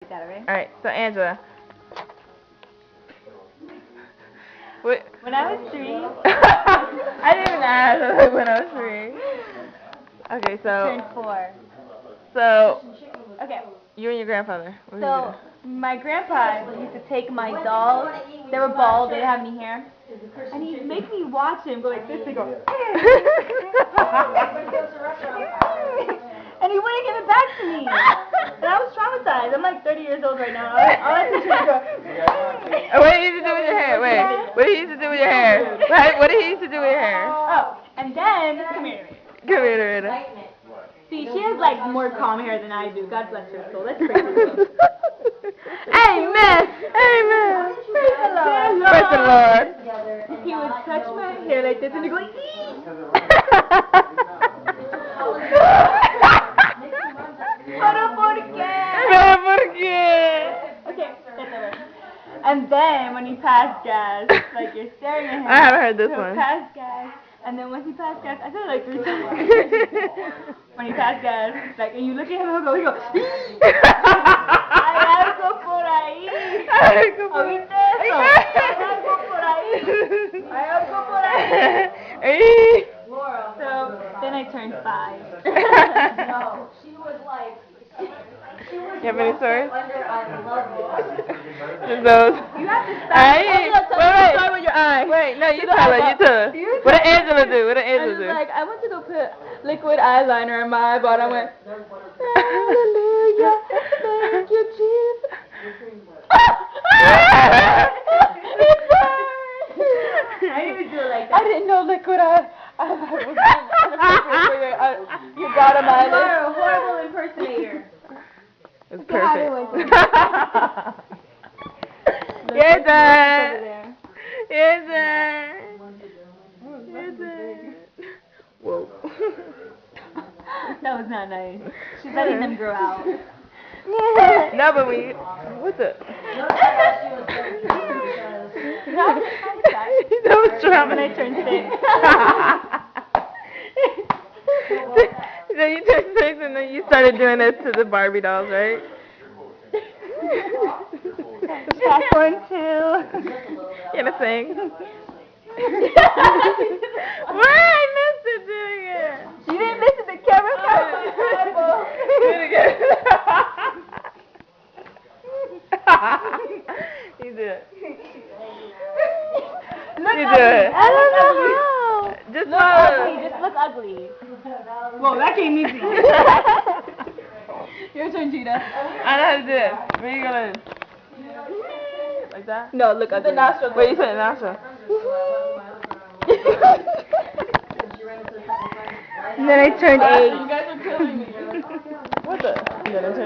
Alright, so Angela. When I was 3. I didn't even ask when I was 3. Okay, so. Turned 4. So. Okay. You and your grandfather. What So, my grandpa used to take my dolls. They were bald, they didn't have any hair. And he'd make me watch him go like this and go, and he wouldn't give it back to me. And I was traumatized. I'm like 30 years old right now. All I could do is go, what did he used to do with your hair? Wait, what did he used to do with your hair? What did he used to do with your hair? Oh, and then, come here. Come here, Rita. See, she has like more calm hair than I do. God bless her soul. Let's pray for her. Amen. Amen. Praise the Lord. Praise the Lord. He would touch my hair like this and he'd go, Pero por qué? Pero por qué? Okay, that's over. And then when he passed gas, like you're staring at him. I haven't heard this he'll one. pass gas. And then once he passed gas, I said it like 3 times. When he passed gas, like, and you look at him, he'll go, Hay algo por ahí. ¿Oíste eso? Hay algo por ahí. Hay algo por ahí. So, then I turned 5. No, she was like, You have any stories? under I love Just those. You have to stop. Wait, Start with your eye. Wait, no, you tell her, you tell her. What did Angela do? What did I Angela was do? like, I went to go put liquid eyeliner in my eyeball, and I went, hallelujah, thank you, Jesus. I didn't even do it like that. I didn't know liquid eyeliner was inappropriate for your bottom eyelid. You are a horrible impersonator. It's perfect. Yes, sir. Yes, sir. Yes, sir. Whoa. That was not nice. She's letting them grow out. No, but we. What's it? That was trauma. When I turned 6. So you turned 6 and then you started doing this to the Barbie dolls, right? Popcorn too. You gonna sing? Why I missed it doing it? You didn't miss it. The camera caught my eyeball. Do it again. You do it. Look You do ugly. it. I don't know how. Just Look ugly. Just look ugly. Whoa, that came easy. Your turn, Cheetah. I know how to do it. Where you gonna? Like that? No, look ugly. The nostril. Where you put the nostril? And then I turned 8. You guys are killing me. What the?